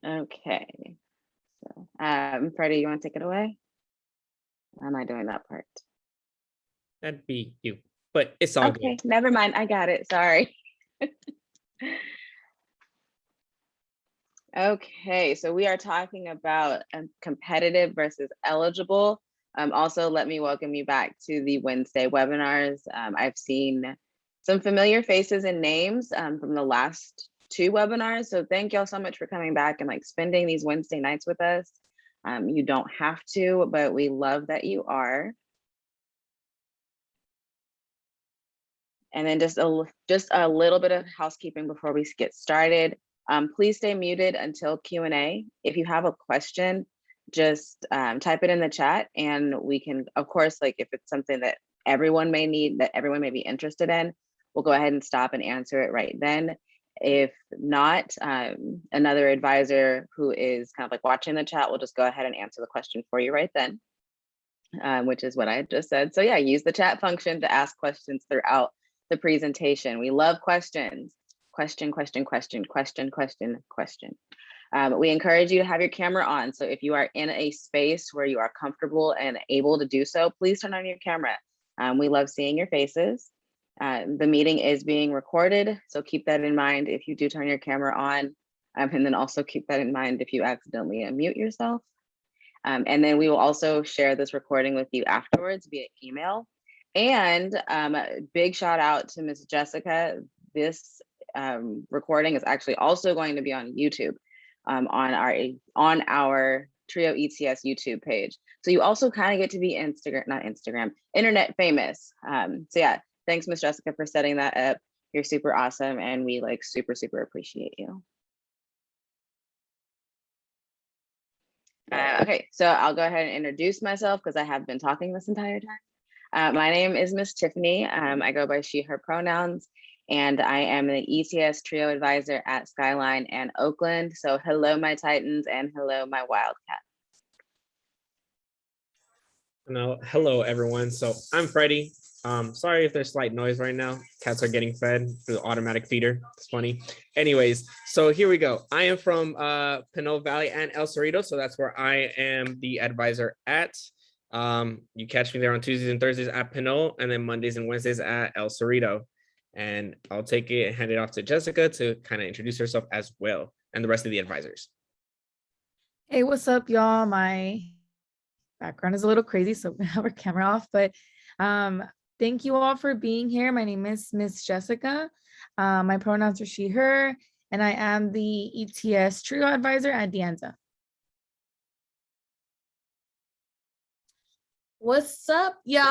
Okay. So, Freddie, you want to take it away? Or am I doing that part? That'd be you, but it's all Okay, good. never mind. I got it. Sorry. Okay, so we are talking about competitive versus eligible. Also, let me welcome you back to the Wednesday webinars. I've seen some familiar faces and names from the last two webinars. So thank y'all so much for coming back and like spending these Wednesday nights with us. You don't have to, but we love that you are. And then just a little bit of housekeeping before we get started. Please stay muted until Q&A. If you have a question, just type it in the chat and we can, of course, like if it's something that everyone may need, that everyone may be interested in, we'll go ahead and stop and answer it right then. If not, another advisor who is kind of like watching the chat will just go ahead and answer the question for you right then, which is what I just said. So yeah, use the chat function to ask questions throughout the presentation. We love questions. Question. We encourage you to have your camera on. So if you are in a space where you are comfortable and able to do so, please turn on your camera. We love seeing your faces. The meeting is being recorded, so keep that in mind if you do turn your camera on, and then also keep that in mind if you accidentally unmute yourself. And then we will also share this recording with you afterwards via email. And a big shout out to Miss Jessica. This recording is actually also going to be on YouTube on our Trio ETS YouTube page. So you also kind of get to be internet famous. So yeah, thanks Miss Jessica for setting that up. You're super awesome and we like super appreciate you. Okay, so I'll go ahead and introduce myself because I have been talking this entire time. My name is Miss Tiffany. I go by she, her pronouns, and I am the ETS Trio Advisor at Skyline and Oakland. So hello, my Titans, and hello, my Wildcats. Hello, everyone. So I'm Freddie. Sorry if there's slight noise right now. Cats are getting fed through the automatic feeder. It's funny. Anyways, so here we go. I am from Pinole Valley and El Cerrito. So that's where I am the advisor at. You catch me there on Tuesdays and Thursdays at Pinole, and then Mondays and Wednesdays at El Cerrito. And I'll take it and hand it off to Jessica to kind of introduce herself as well, and the rest of the advisors. Hey, what's up, y'all? My background is a little crazy, so we have our camera off, but thank you all for being here. My name is Miss Jessica. My pronouns are she, her, and I am the ETS Trio Advisor at Dianza. What's up, y'all?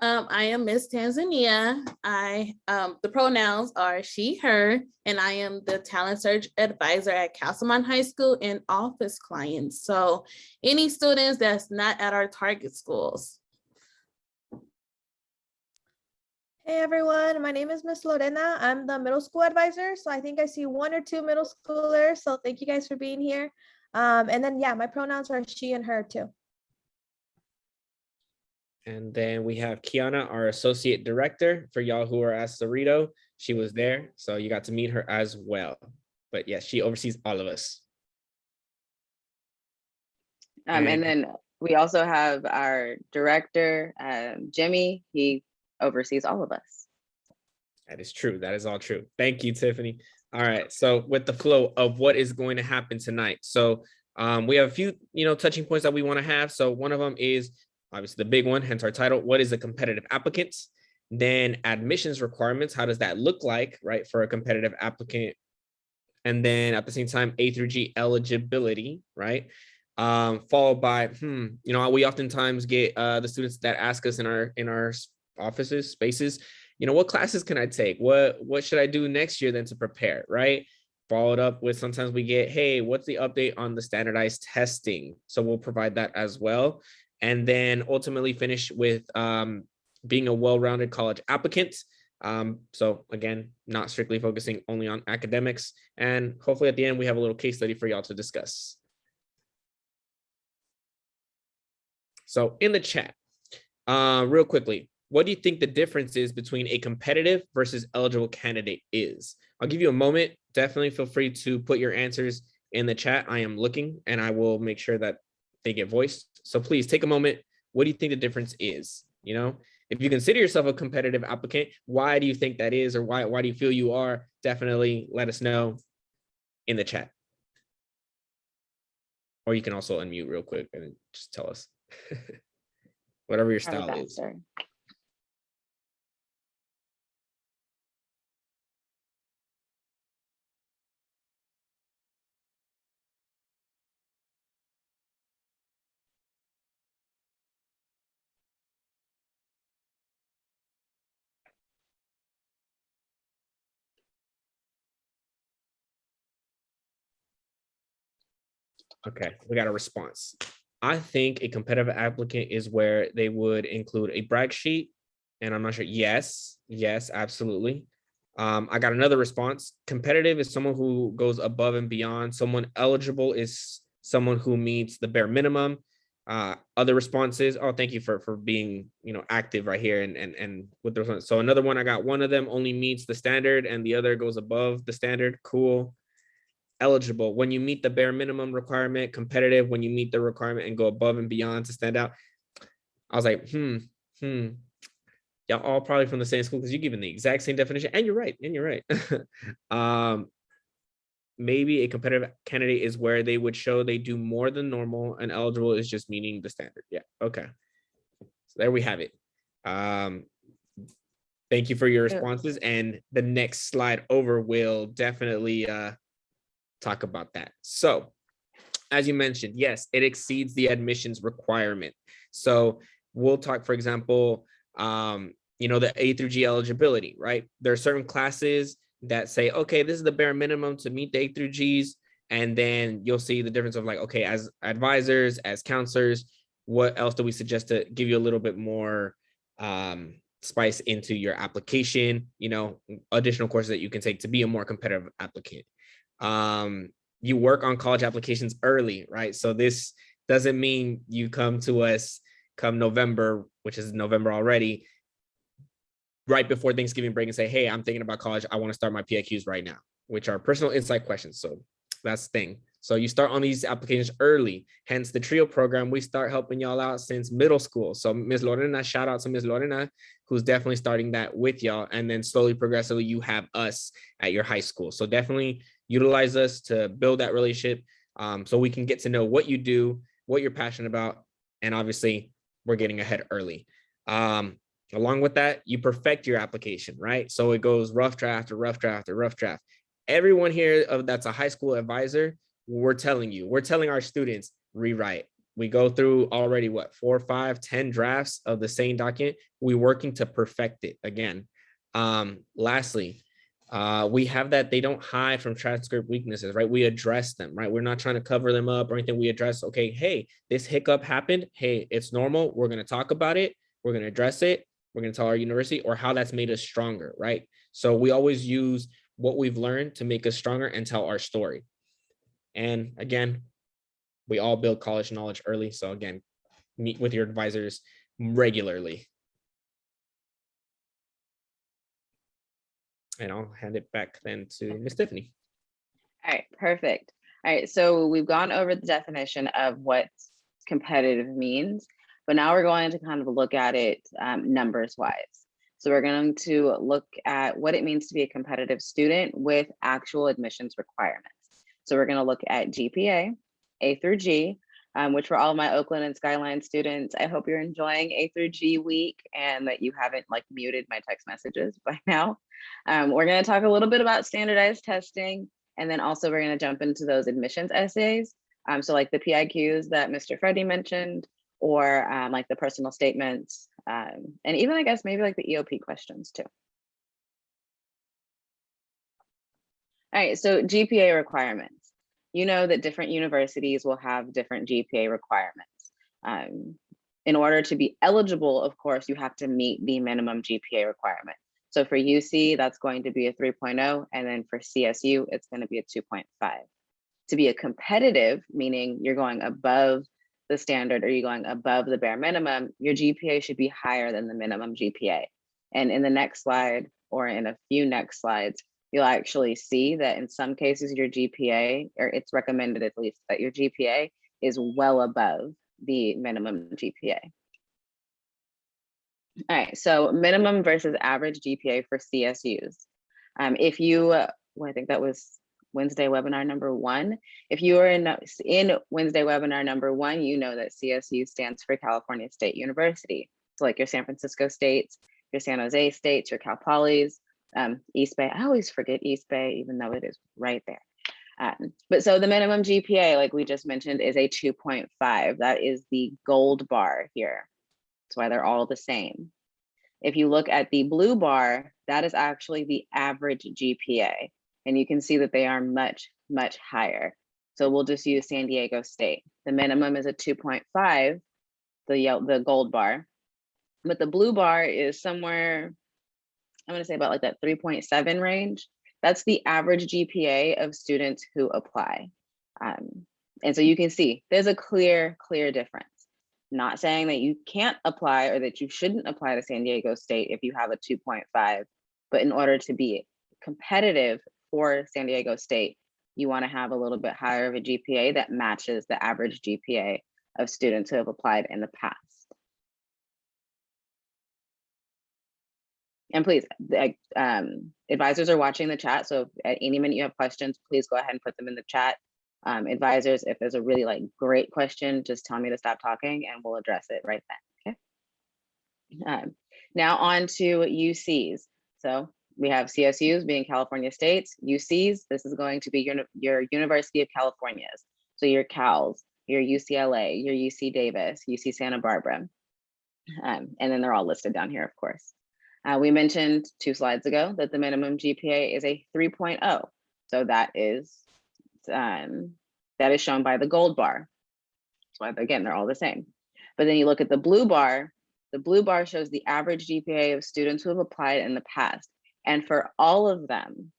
I am Miss Tanzania. The pronouns are she, her, and I am the talent search advisor at Castlemont High School and office clients. So any students that's not at our target schools. Hey everyone, my name is Miss Lorena. I'm the middle school advisor. So I think I see 1 or 2 middle schoolers. So thank you guys for being here. And then yeah, my pronouns are she and her too. And then we have Kiana, our associate director. For y'all who are at Cerrito, she was there, so you got to meet her as well. But yes, she oversees all of us. And then we also have our director, Jimmy. He oversees all of us. That is true. That is all true. Thank you, Tiffany. All right. So with the flow of what is going to happen tonight. So we have a few, touching points that we want to have. So one of them is obviously the big one, hence our title. What is a competitive applicant? Then admissions requirements. How does that look like, right, for a competitive applicant? And then at the same time, A through G eligibility, right? Followed by, we oftentimes get the students that ask us in our offices, spaces, what classes can I take? What should I do next year then to prepare, right? Followed up with sometimes we get, hey, what's the update on the standardized testing? So we'll provide that as well. And then ultimately finish with being a well-rounded college applicant. So again, not strictly focusing only on academics. And hopefully at the end, we have a little case study for y'all to discuss. So in the chat, real quickly, what do you think the difference is between a competitive versus eligible candidate is? I'll give you a moment. Definitely feel free to put your answers in the chat. I am looking and I will make sure that they get voiced. So please take a moment. What do you think the difference is? You know, if you consider yourself a competitive applicant, why do you think that is, or why do you feel you are? Definitely let us know in the chat. Or you can also unmute real quick and just tell us whatever your Probably style is. faster. Okay, we got a response. I think a competitive applicant is where they would include a brag sheet, and I'm not sure. Yes, absolutely. I got another response. Competitive is someone who goes above and beyond. Someone eligible is someone who meets the bare minimum. Other responses. Oh, thank you for being active right here and with the response. So another one, I got one of them only meets the standard and the other goes above the standard. Cool. Eligible when you meet the bare minimum requirement. Competitive when you meet the requirement and go above and beyond to stand out. I was like, y'all all probably from the same school because you're given the exact same definition, and you're right. Maybe a competitive candidate is where they would show they do more than normal, and eligible is just meeting the standard. Yeah, okay. So there we have it. Thank you for your responses, and the next slide over will definitely talk about that. So as you mentioned, yes, it exceeds the admissions requirement. So we'll talk, for example, the A through G eligibility, right? There are certain classes that say, okay, this is the bare minimum to meet the A through Gs. And then you'll see the difference of like, okay, as advisors, as counselors, what else do we suggest to give you a little bit more spice into your application, additional courses that you can take to be a more competitive applicant. You work on college applications early, right? So this doesn't mean you come to us come November, which is November already, right before Thanksgiving break and say, hey, I'm thinking about college. I want to start my PIQs right now, which are personal insight questions. So that's the thing. So you start on these applications early, hence the TRIO program. We start helping y'all out since middle school. So Ms. Lorena, shout out to Ms. Lorena, who's definitely starting that with y'all. And then slowly, progressively, you have us at your high school. So definitely utilize us to build that relationship so we can get to know what you do, what you're passionate about. And obviously, we're getting ahead early. Along with that, you perfect your application, right? So it goes rough draft or rough draft or rough draft. Everyone here that's a high school advisor, we're telling our students, rewrite. We go through already 4, 5, 10 drafts of the same document. We're working to perfect it again. Lastly, we have that they don't hide from transcript weaknesses, right? We address them, right? We're not trying to cover them up or anything. We address, okay, hey, this hiccup happened. Hey, it's normal. We're going to talk about it. We're going to address it. We're going to tell our university or how that's made us stronger, right? So we always use what we've learned to make us stronger and tell our story. And again, we all build college knowledge early. So again, meet with your advisors regularly. And I'll hand it back then to Ms. Tiffany. All right, perfect. All right, so we've gone over the definition of what competitive means, but now we're going to kind of look at it numbers wise. So we're going to look at what it means to be a competitive student with actual admissions requirements. So we're going to look at GPA, A through G, which for all my Oakland and Skyline students, I hope you're enjoying A through G week and that you haven't muted my text messages by now. We're going to talk a little bit about standardized testing, and then also we're going to jump into those admissions essays. So like the PIQs that Mr. Freddie mentioned, or like the personal statements, and even I guess maybe like the EOP questions too. All right, so GPA requirements. You know that different universities will have different GPA requirements. In order to be eligible, of course, you have to meet the minimum GPA requirement. So for UC, that's going to be a 3.0, and then for CSU, it's going to be a 2.5. To be a competitive, meaning you're going above the standard or you're going above the bare minimum, your GPA should be higher than the minimum GPA. And in the next slide, or in a few next slides, you'll actually see that in some cases your GPA, or it's recommended at least that your GPA is well above the minimum GPA. All right, so minimum versus average GPA for CSUs. If you, well, I think that was Wednesday webinar number 1. If you are in Wednesday webinar number 1, you know that CSU stands for California State University. So like your San Francisco States, your San Jose States, your Cal Polys, East Bay. I always forget East Bay, even though it is right there. But so the minimum GPA, like we just mentioned, is a 2.5. That is the gold bar here. That's why they're all the same. If you look at the blue bar, that is actually the average GPA. And you can see that they are much, much higher. So we'll just use San Diego State. The minimum is a 2.5, the gold bar. But the blue bar is somewhere, I'm gonna say about like that 3.7 range. That's the average GPA of students who apply. And so you can see there's a clear difference. Not saying that you can't apply or that you shouldn't apply to San Diego State if you have a 2.5, but in order to be competitive for San Diego State, you want to have a little bit higher of a GPA that matches the average GPA of students who have applied in the past. And please, advisors are watching the chat, so at any minute you have questions, please go ahead and put them in the chat. Advisors, if there's a really like great question, just tell me to stop talking and we'll address it right then, okay? Now on to UCs. So we have CSUs being California States, UCs, this is going to be your University of California's. So your Cals, your UCLA, your UC Davis, UC Santa Barbara. And then they're all listed down here, of course. We mentioned 2 slides ago that the minimum GPA is a 3.0. So that is shown by the gold bar. That's why, again, they're all the same. But then you look at the blue bar shows the average GPA of students who have applied in the past. And for all of them,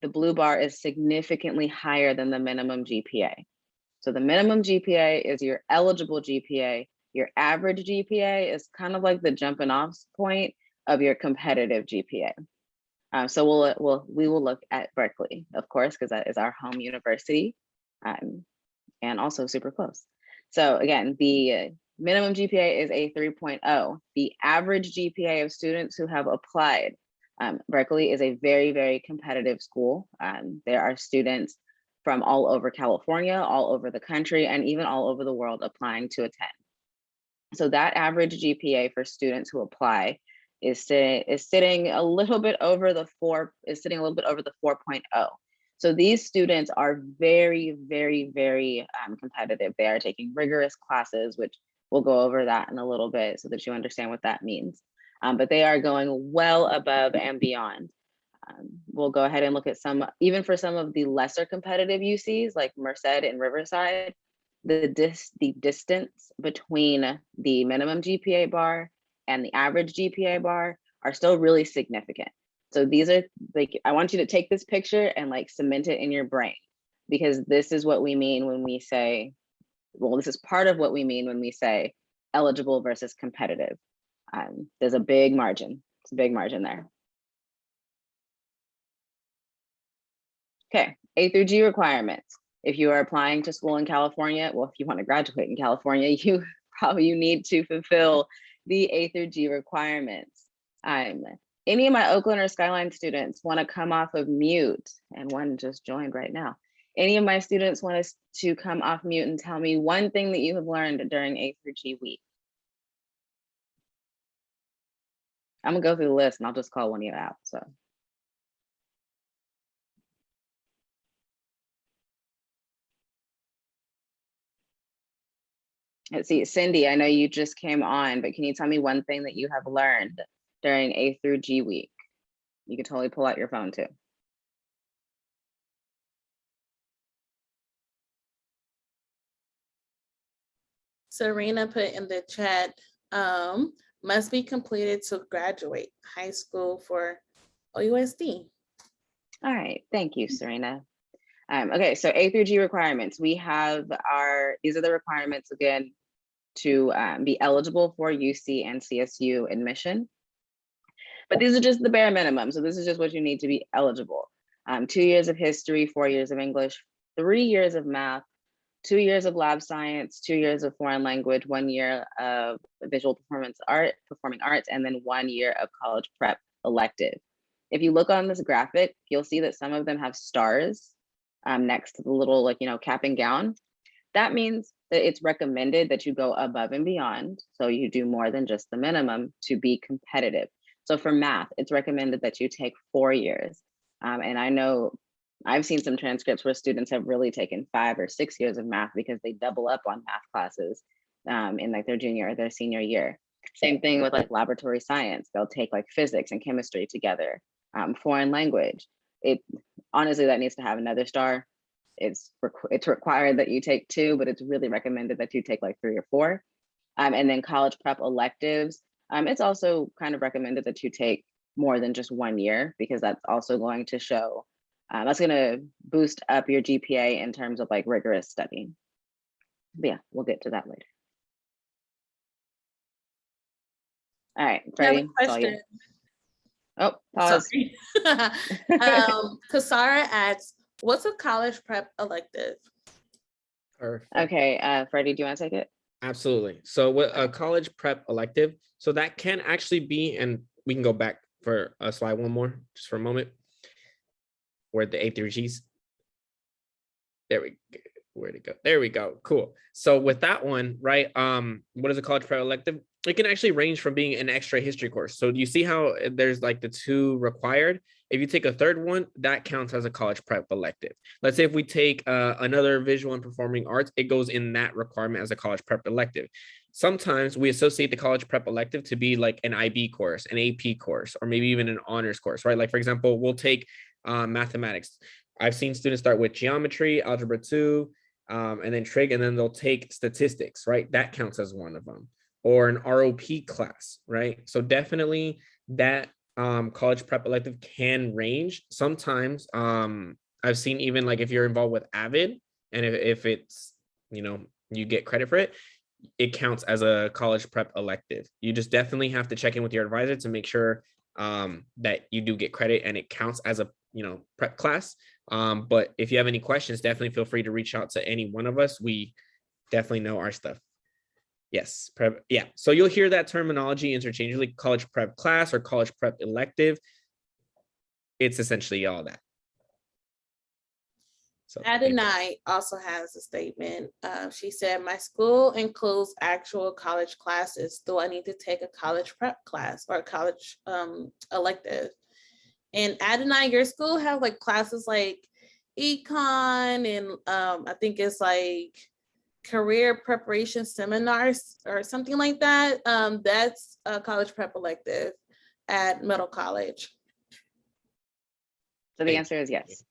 the blue bar is significantly higher than the minimum GPA. So the minimum GPA is your eligible GPA. Your average GPA is kind of like the jumping off point of your competitive GPA. So we will look at Berkeley, of course, because that is our home university, and also super close. So again, the minimum GPA is a 3.0. The average GPA of students who have applied, Berkeley is a very, very competitive school. There are students from all over California, all over the country, and even all over the world applying to attend. So that average GPA for students who apply is sitting a little bit over the 4.0. So these students are very, very, very competitive. They are taking rigorous classes, which we'll go over that in a little bit so that you understand what that means. But they are going well above and beyond. We'll go ahead and look at even for some of the lesser competitive UCs like Merced and Riverside, the distance between the minimum GPA bar and the average GPA bar are still really significant. So these are like, I want you to take this picture and like cement it in your brain, because this is what we mean when we say, well, this is part of what we mean when we say eligible versus competitive. There's a big margin. It's a big margin there. Okay, A through G requirements. If you are applying to school in California, well, if you want to graduate in California, you need to fulfill the A through G requirements. Any of my Oakland or Skyline students want to come off of mute, and one just joined right now. Any of my students want us to come off mute and tell me one thing that you have learned during A through G week? I'm gonna go through the list and I'll just call one of you out, so. Let's see, Cindy, I know you just came on, but can you tell me one thing that you have learned during A through G week? You can totally pull out your phone too. Serena put in the chat, must be completed to graduate high school for OUSD. All right, thank you, Serena. Okay, so A through G requirements. We have these are the requirements again to be eligible for UC and CSU admission. But these are just the bare minimum. So this is just what you need to be eligible. 2 years of history, 4 years of English, 3 years of math, 2 years of lab science, 2 years of foreign language, 1 year of visual performing arts, and then 1 year of college prep elective. If you look on this graphic, you'll see that some of them have stars next to the little, like, cap and gown. That means that it's recommended that you go above and beyond. So you do more than just the minimum to be competitive. So for math, it's recommended that you take 4 years. And I know I've seen some transcripts where students have really taken 5 or 6 years of math because they double up on math classes in like their junior or their senior year. Same thing with like laboratory science. They'll take like physics and chemistry together. Foreign language. Honestly, that needs to have another star. It's required that you take 2, but it's really recommended that you take like 3 or 4. And then college prep electives. It's also kind of recommended that you take more than just 1 year, because that's also going to show, that's going to boost up your GPA in terms of like rigorous studying. But yeah, we'll get to that later. All right, I have a Freddie, it's all you. question. Oh, pause. Sorry. Kasara asks, what's a college prep elective? Perfect. Okay, Freddie, do you want to take it? Absolutely. So with a college prep elective, so that can actually be, and we can go back for a slide one more, just for a moment, where the A through G's. There we go. Where'd it go? There we go. Cool. So with that one, right? What is a college prep elective? It can actually range from being an extra history course. So do you see how there's like the 2 required? If you take a third one, that counts as a college prep elective. Let's say if we take another visual and performing arts, it goes in that requirement as a college prep elective. Sometimes we associate the college prep elective to be like an IB course, an AP course, or maybe even an honors course, right? Like for example, we'll take mathematics. I've seen students start with geometry, algebra 2, and then trig, and then they'll take statistics, right? That counts as one of them. Or an ROP class, right? So definitely that college prep elective can range. Sometimes I've seen even like if you're involved with Avid, and if it's, you get credit for it, it counts as a college prep elective. You just definitely have to check in with your advisor to make sure that you do get credit and it counts as a prep class. But if you have any questions, definitely feel free to reach out to any one of us. We definitely know our stuff. Yes, prep. Yeah. So you'll hear that terminology interchangeably, college prep class or college prep elective. It's essentially all that. So Adonai also has a statement. She said, my school includes actual college classes. Do I need to take a college prep class or a college elective? And Adonai, your school have like classes like econ and I think it's like career preparation seminars or something like that. That's a college prep elective at Middle College. So the answer is yes.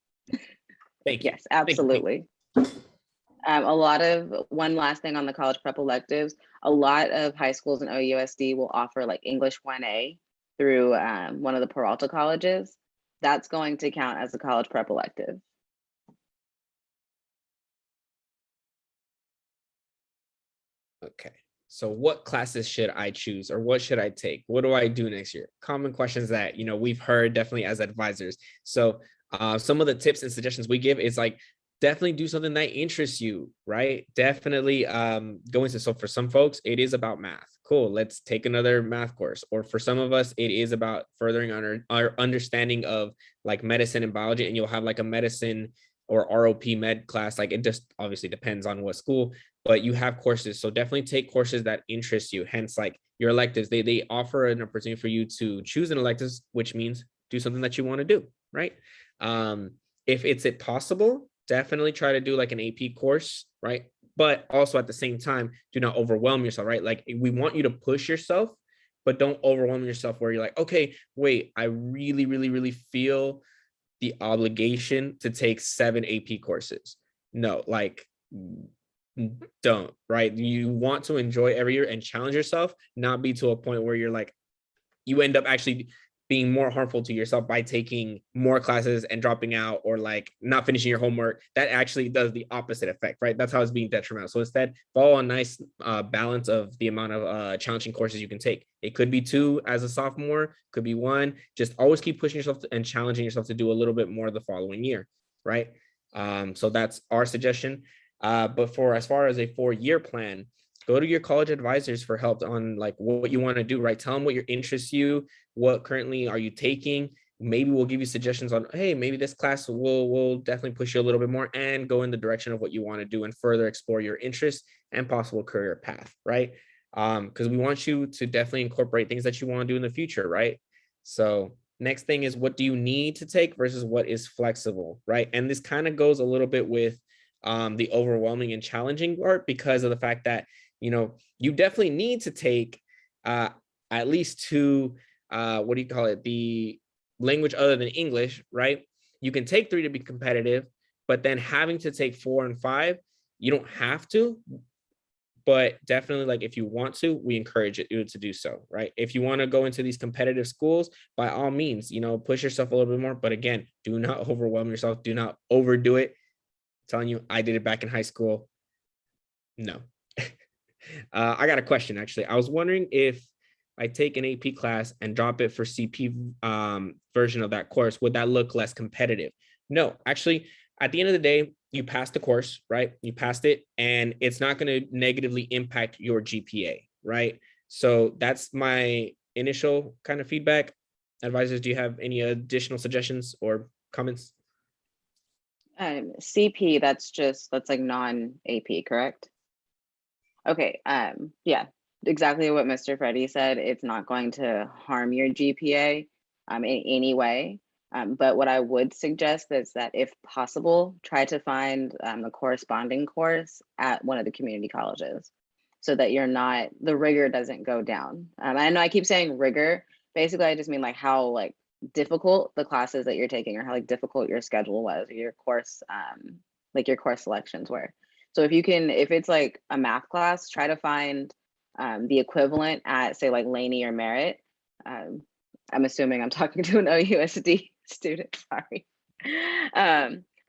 thank you. Yes, absolutely. One last thing on the college prep electives, a lot of high schools in OUSD will offer like English 1A through one of the Peralta colleges. That's going to count as a college prep elective. Okay. So what classes should I choose, or what should I take? What do I do next year? Common questions that, we've heard definitely as advisors. So some of the tips and suggestions we give is like, definitely do something that interests you, right? Definitely go into, so for some folks, it is about math. Cool, let's take another math course. Or for some of us, it is about furthering our understanding of like medicine and biology, and you'll have like a medicine or ROP med class. Like it just obviously depends on what school, but you have courses. So definitely take courses that interest you. Hence like your electives, they offer an opportunity for you to choose an elective, which means do something that you want to do, right? If it's possible, definitely try to do like an AP course, right? But also at the same time, do not overwhelm yourself, right? Like we want you to push yourself, but don't overwhelm yourself where you're like, okay, wait, I really, really, really feel the obligation to take 7 AP courses. No, like don't, right? You want to enjoy every year and challenge yourself, not be to a point where you're like, you end up actually being more harmful to yourself by taking more classes and dropping out, or like not finishing your homework. That actually does the opposite effect, right? That's how it's being detrimental. So instead, follow a nice balance of the amount of challenging courses you can take. It could be 2 as a sophomore, could be 1. Just always keep pushing yourself and challenging yourself to do a little bit more the following year, right? So that's our suggestion. But for as far as a 4-year plan, go to your college advisors for help on like what you want to do, right? Tell them what your interests you, what currently are you taking. Maybe we'll give you suggestions on, hey, maybe this class will definitely push you a little bit more and go in the direction of what you want to do and further explore your interests and possible career path, right? Because we want you to definitely incorporate things that you want to do in the future, right? So next thing is, what do you need to take versus what is flexible, right? And this kind of goes a little bit with the overwhelming and challenging part, because of the fact that, you know, you definitely need to take at least 2, what do you call it? The language other than English, right? You can take 3 to be competitive, but then having to take 4 and 5, you don't have to, but definitely, like, if you want to, we encourage you to do so, right? If you want to go into these competitive schools, by all means, you know, push yourself a little bit more, but again, do not overwhelm yourself. Do not overdo it. I'm telling you, I did it back in high school. No. I got a question, actually. I was wondering if I take an AP class and drop it for CP version of that course, would that look less competitive? No, actually, at the end of the day, you passed the course, right? You passed it, and it's not going to negatively impact your GPA, right? So that's my initial kind of feedback. Advisors, do you have any additional suggestions or comments? CP, that's like non-AP, correct? Okay, yeah, exactly what Mr. Freddie said. It's not going to harm your GPA in any way. But what I would suggest is that if possible, try to find a corresponding course at one of the community colleges, so that the rigor doesn't go down. I know I keep saying rigor. Basically, I just mean like how like difficult the classes that you're taking, or how like difficult your schedule was, or your course, like your course selections were. So if it's like a math class, try to find the equivalent at, say, like Laney or Merritt. I'm assuming I'm talking to an OUSD student, sorry.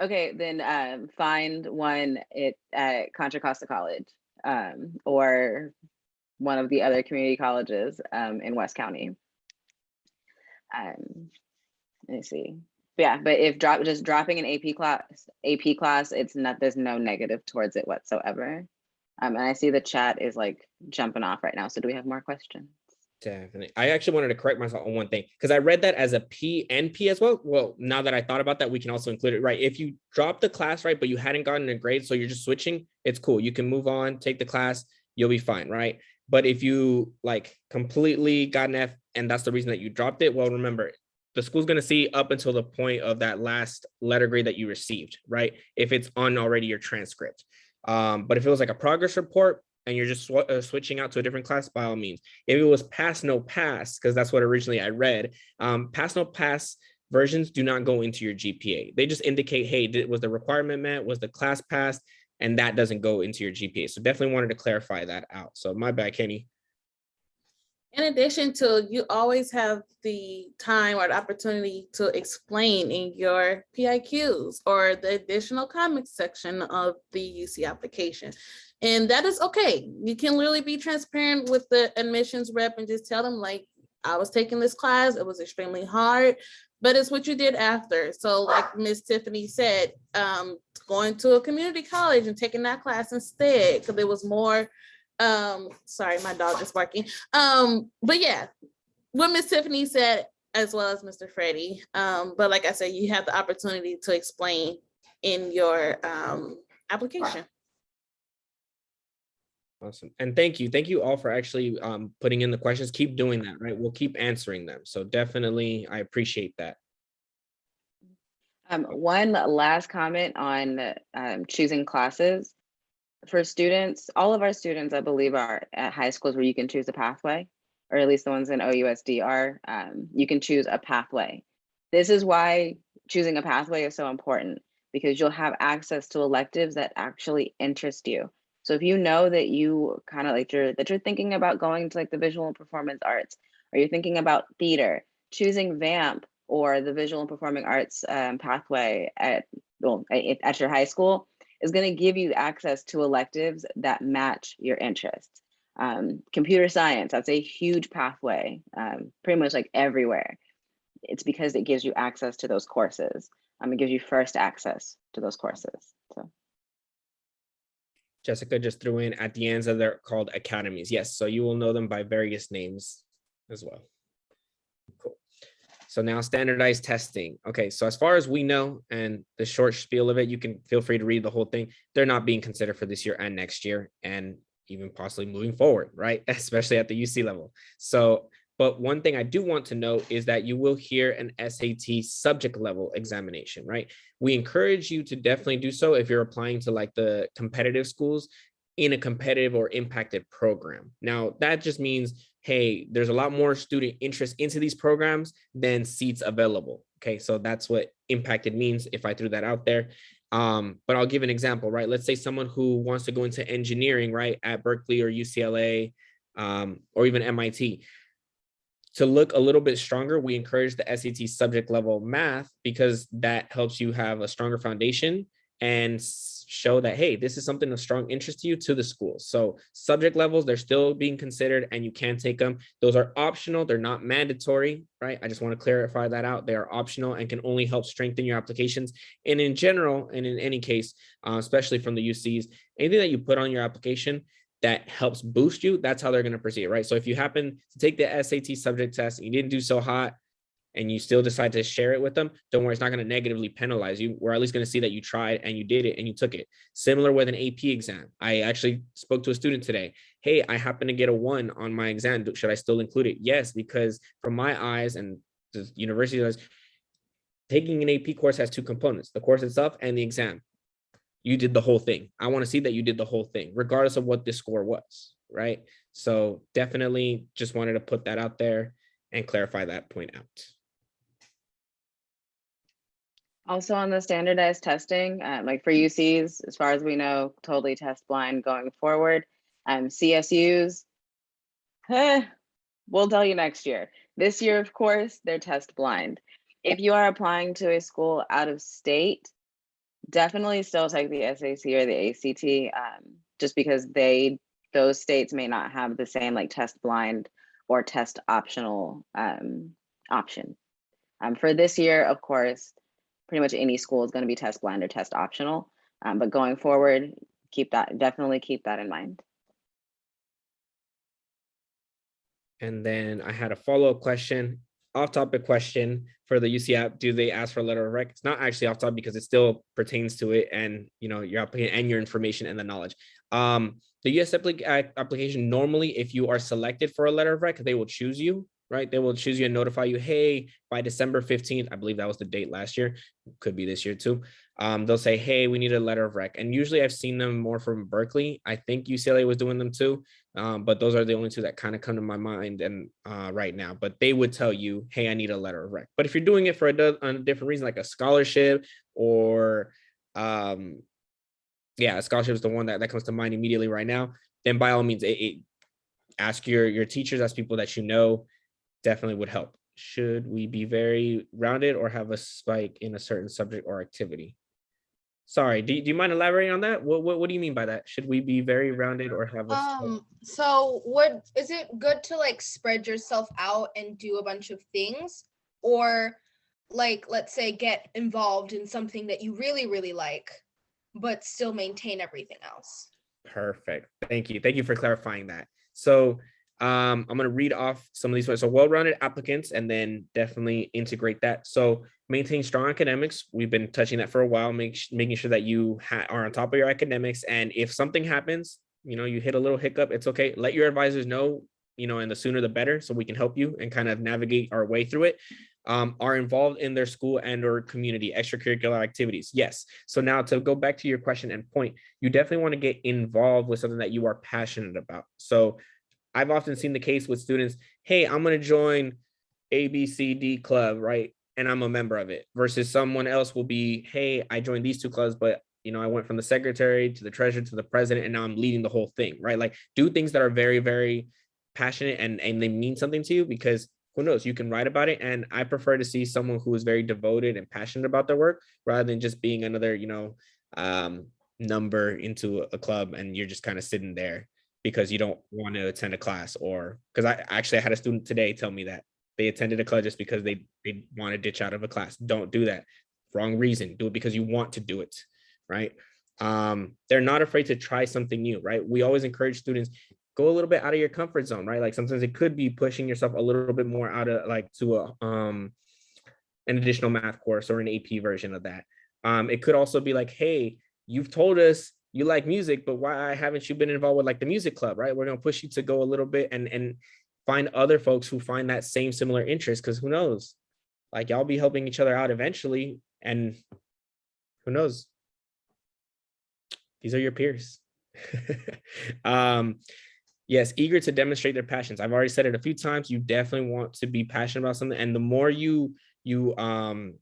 Okay, then find one at Contra Costa College, or one of the other community colleges in West County. Let me see. Yeah, but if just dropping an AP class, it's not, there's no negative towards it whatsoever. And I see the chat is like jumping off right now. So do we have more questions? Definitely. I actually wanted to correct myself on one thing, because I read that as a PNP as well. Well, now that I thought about that, we can also include it, right? If you drop the class, right, but you hadn't gotten a grade, so you're just switching, it's cool. You can move on, take the class, you'll be fine, right? But if you like completely got an F and that's the reason that you dropped it, well, remember, the school's going to see up until the point of that last letter grade that you received, right? If it's on already your transcript. But if it was like a progress report and you're just switching out to a different class, by all means. If it was pass, no pass, because that's what originally I read, pass, no pass versions do not go into your GPA. They just indicate, hey, was the requirement met? Was the class passed? And that doesn't go into your GPA. So definitely wanted to clarify that out. So my bad, Kenny. In addition to, you always have the time or the opportunity to explain in your PIQs or the additional comments section of the UC application. And that is okay. You can literally be transparent with the admissions rep and just tell them, like, I was taking this class, it was extremely hard, but it's what you did after. So like Miss Tiffany said, going to a community college and taking that class instead, because it was more, sorry, my dog is barking. But yeah, what Miss Tiffany said, as well as Mr. Freddie. But like I said, you have the opportunity to explain in your application. Awesome. And thank you all for actually putting in the questions. Keep doing that, right? We'll keep answering them. So definitely, I appreciate that. One last comment on choosing classes. For students, all of our students, I believe, are at high schools where you can choose a pathway, or at least the ones in OUSD are, you can choose a pathway. This is why choosing a pathway is so important, because you'll have access to electives that actually interest you. So if you know that you kind of like you're thinking about going to like the visual and performance arts, or you're thinking about theater, choosing VAMP or the Visual and Performing Arts pathway at your high school is going to give you access to electives that match your interests. Computer science, that's a huge pathway, pretty much like everywhere. It's because it gives you access to those courses. It gives you first access to those courses. So. Jessica just threw in at the end that they're called academies. Yes, so you will know them by various names as well. Cool. So now standardized testing. Okay, so as far as we know, and the short spiel of it, you can feel free to read the whole thing. They're not being considered for this year and next year, and even possibly moving forward, right? Especially at the UC level. So, but one thing I do want to note is that you will hear an SAT subject level examination, right? We encourage you to definitely do so if you're applying to like the competitive schools in a competitive or impacted program. Now, that just means, hey, there's a lot more student interest into these programs than seats available. Okay, so that's what impacted means if I threw that out there. But I'll give an example, right? Let's say someone who wants to go into engineering, right, at Berkeley or UCLA, or even MIT. To look a little bit stronger, we encourage the SAT subject level math because that helps you have a stronger foundation and show that, hey, this is something of strong interest to you to the school. So subject levels, they're still being considered and you can take them. Those are optional. They're not mandatory, right? I just want to clarify that out. They are optional and can only help strengthen your applications. And in general, and in any case, especially from the UCs, anything that you put on your application that helps boost you, that's how they're going to proceed, right? So if you happen to take the SAT subject test and you didn't do so hot and you still decide to share it with them, don't worry, it's not going to negatively penalize you. We're at least going to see that you tried and you did it and you took it. Similar with an AP exam. I actually spoke to a student today. Hey, I happen to get a 1 on my exam. Should I still include it? Yes, because from my eyes and the university does, taking an AP course has 2 components, the course itself and the exam. You did the whole thing. I want to see that you did the whole thing, regardless of what the score was, right? So definitely just wanted to put that out there and clarify that point out. Also on the standardized testing, like for UCs, as far as we know, totally test blind going forward. CSUs, we'll tell you next year. This year, of course, they're test blind. If you are applying to a school out of state, definitely still take the SAC or the ACT, just because those states may not have the same like test blind or test optional option. For this year, of course, pretty much any school is going to be test blind or test optional, but going forward, definitely keep that in mind. And then I had a follow-up question, off-topic question for the UC app. Do they ask for a letter of rec? It's not actually off topic because it still pertains to it and your applicant and your information and the knowledge. The US application, normally, if you are selected for a letter of rec, they will choose you, right? They will choose you and notify you, hey, by December 15th, I believe that was the date last year, could be this year too. They'll say, hey, we need a letter of rec. And usually I've seen them more from Berkeley. I think UCLA was doing them too. But those are the only 2 that kind of come to my mind and right now. But they would tell you, hey, I need a letter of rec. But if you're doing it for a different reason, like a scholarship or a scholarship is the one that comes to mind immediately right now, then by all means, ask your teachers, ask people that you know, definitely would help. Should we be very rounded or have a spike in a certain subject or activity? Sorry, do you mind elaborating on that? What do you mean by that? Should we be very rounded or have a so is it good to like spread yourself out and do a bunch of things, or like, let's say, get involved in something that you really, really like, but still maintain everything else? Perfect. Thank you for clarifying that. So I'm going to read off some of these ones. So well-rounded applicants, and then definitely integrate that. So maintain strong academics. We've been touching that for a while, making sure that you are on top of your academics. And if something happens, you hit a little hiccup, it's okay. Let your advisors know, and the sooner the better, so we can help you and kind of navigate our way through it. Are involved in their school and or community extracurricular activities. Yes. So now to go back to your question and point, you definitely want to get involved with something that you are passionate about. So I've often seen the case with students, hey, I'm going to join ABCD club, right? And I'm a member of it, versus someone else will be, hey, I joined these 2 clubs, but I went from the secretary to the treasurer to the president, and now I'm leading the whole thing, right? Like, do things that are very, very passionate and they mean something to you, because who knows, you can write about it. And I prefer to see someone who is very devoted and passionate about their work rather than just being another, number into a club and you're just kind of sitting there because you don't want to attend a class. Or because I had a student today tell me that they attended a club just because they want to ditch out of a class. Don't do that. Wrong reason. Do it because you want to do it, right? They're not afraid to try something new, right? We always encourage students, go a little bit out of your comfort zone, right? Like sometimes it could be pushing yourself a little bit more out of like to an additional math course or an AP version of that. It could also be like, hey, you've told us you like music, but why haven't you been involved with like the music club, right? We're going to push you to go a little bit and find other folks who find that same similar interest, because who knows, like y'all be helping each other out eventually, and who knows, these are your peers. Yes, eager to demonstrate their passions. I've already said it a few times. You definitely want to be passionate about something, and the more you the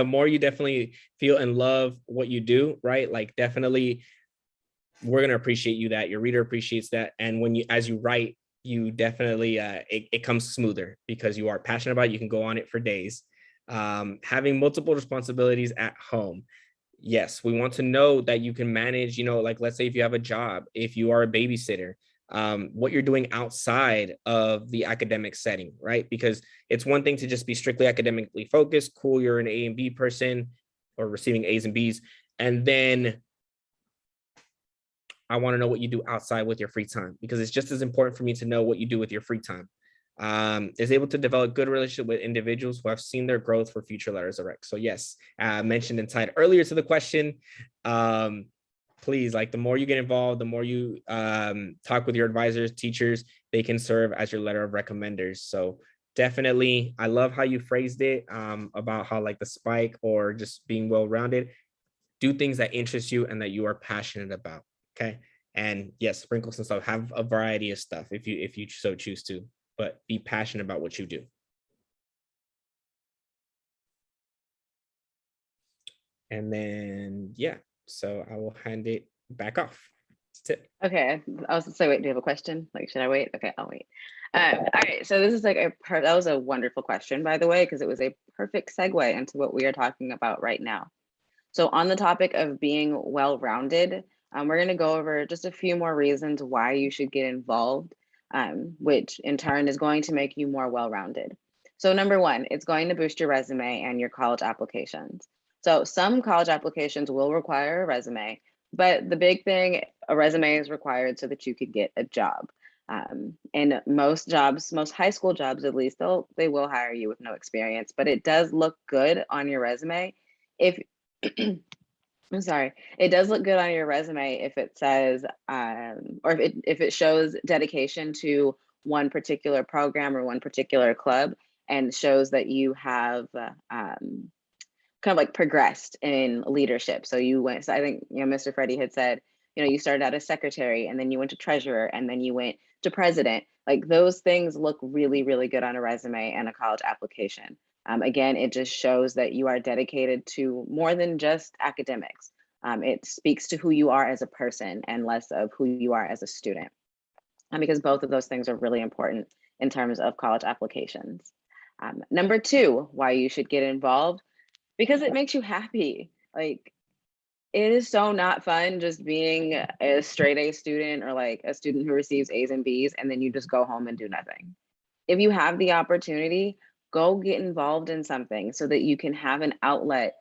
more you definitely feel and love what you do, right? Like definitely we're going to appreciate you, that your reader appreciates that. And when you, as you write, you definitely, it comes smoother because you are passionate about it. You can go on it for days. Having multiple responsibilities at home. Yes, we want to know that you can manage, like let's say if you have a job, if you are a babysitter, what you're doing outside of the academic setting, right? Because it's one thing to just be strictly academically focused. Cool, you're an A and B person or receiving A's and B's. And then I want to know what you do outside with your free time, because it's just as important for me to know what you do with your free time. Is able to develop good relationship with individuals who have seen their growth for future letters of rec. So yes, mentioned and tied earlier to the question, please, like the more you get involved, the more you talk with your advisors, teachers, they can serve as your letter of recommenders. So definitely, I love how you phrased it about how like the spike or just being well-rounded. Do things that interest you and that you are passionate about. Okay. And yes, sprinkle some stuff, have a variety of stuff if you so choose to, but be passionate about what you do. And then, yeah, so I will hand it back off. That's it. Okay, I was gonna say, wait, do you have a question? Like, should I wait? Okay, I'll wait. All right, so this is like that was a wonderful question, by the way, because it was a perfect segue into what we are talking about right now. So on the topic of being well-rounded, we're gonna go over just a few more reasons why you should get involved, which in turn is going to make you more well-rounded. So number one, it's going to boost your resume and your college applications. So some college applications will require a resume, but the big thing, a resume is required so that you could get a job. And most jobs, most high school jobs at least, they will hire you with no experience, but it does look good on your resume if I'm sorry, it does look good on your resume if it says, or if it shows dedication to one particular program or one particular club, and shows that you have kind of like progressed in leadership. So you went, so I think, Mr. Freddie had said, you started out as secretary and then you went to treasurer and then you went to president. Like those things look really, really good on a resume and a college application. Again, it just shows that you are dedicated to more than just academics. It speaks to who you are as a person and less of who you are as a student. Because both of those things are really important in terms of college applications. Number two, why you should get involved, because it makes you happy. Like, it is so not fun just being a straight A student or like a student who receives A's and B's and then you just go home and do nothing. If you have the opportunity, go get involved in something so that you can have an outlet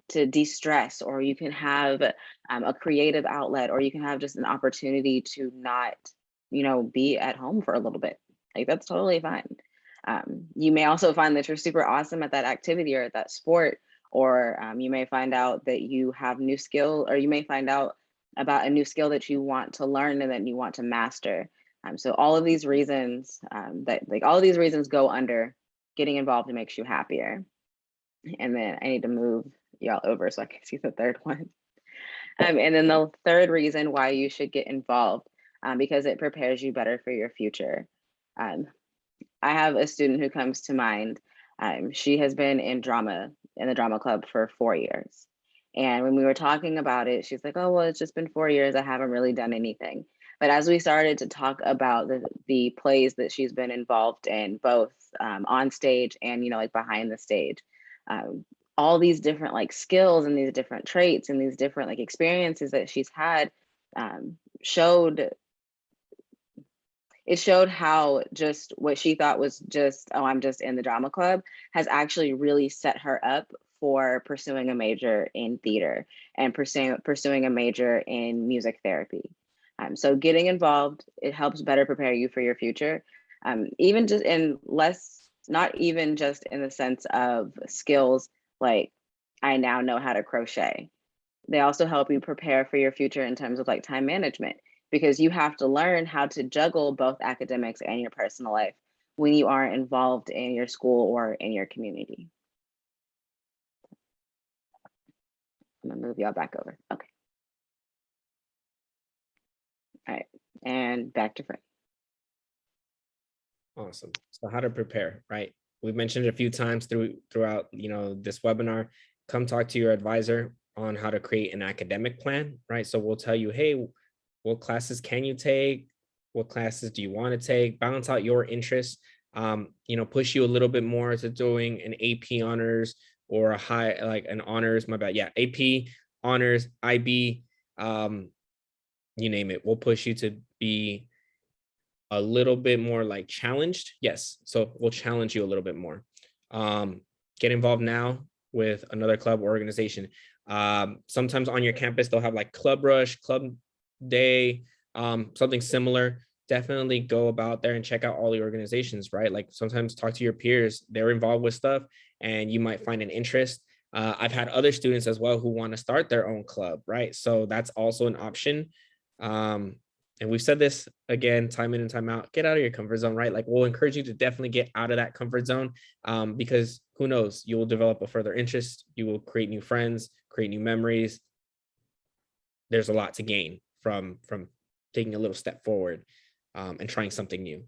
to de-stress, or you can have a creative outlet, or you can have just an opportunity to not, be at home for a little bit. Like, that's totally fine. You may also find that you're super awesome at that activity or at that sport, or you may find out that you have new skill, or you may find out about a new skill that you want to learn and that you want to master. So all of these reasons all of these reasons go under getting involved and makes you happier. And then I need to move y'all over so I can see the third one. And then the third reason why you should get involved, because it prepares you better for your future. I have a student who comes to mind. She has been in the drama club for 4 years. And when we were talking about it, she's like, oh, well, it's just been 4 years. I haven't really done anything. But as we started to talk about the plays that she's been involved in, both on stage and, you know, like behind the stage, all these different like skills and these different traits and these different like experiences that she's had showed how just what she thought was just, oh, I'm just in the drama club, has actually really set her up for pursuing a major in theater and pursuing a major in music therapy. So getting involved, it helps better prepare you for your future. Even just in less, not even just in the sense of skills, like I now know how to crochet. They also help you prepare for your future in terms of like time management, because you have to learn how to juggle both academics and your personal life when you are involved in your school or in your community. I'm gonna move y'all back over. Okay. All right, and back to Frank. Awesome. So how to prepare, right? We've mentioned it a few times throughout, you know, this webinar. Come talk to your advisor on how to create an academic plan, right? So we'll tell you, hey, what classes can you take? What classes do you want to take? Balance out your interests, you know, push you a little bit more to doing an AP honors or a high, like an honors, my bad. Yeah, AP, honors, IB, you name it. We'll push you to be a little bit more like challenged. Yes. So we'll challenge you a little bit more. Get involved now with another club or organization. Sometimes on your campus, they'll have like Club Rush, Club Day, something similar. Definitely go about there and check out all the organizations, right? Like sometimes talk to your peers, they're involved with stuff and you might find an interest. I've had other students as well who want to start their own club, right? So that's also an option. And we've said this again, time in and time out, get out of your comfort zone, right? Like we'll encourage you to definitely get out of that comfort zone because who knows, you will develop a further interest. You will create new friends, create new memories. There's a lot to gain from taking a little step forward and trying something new.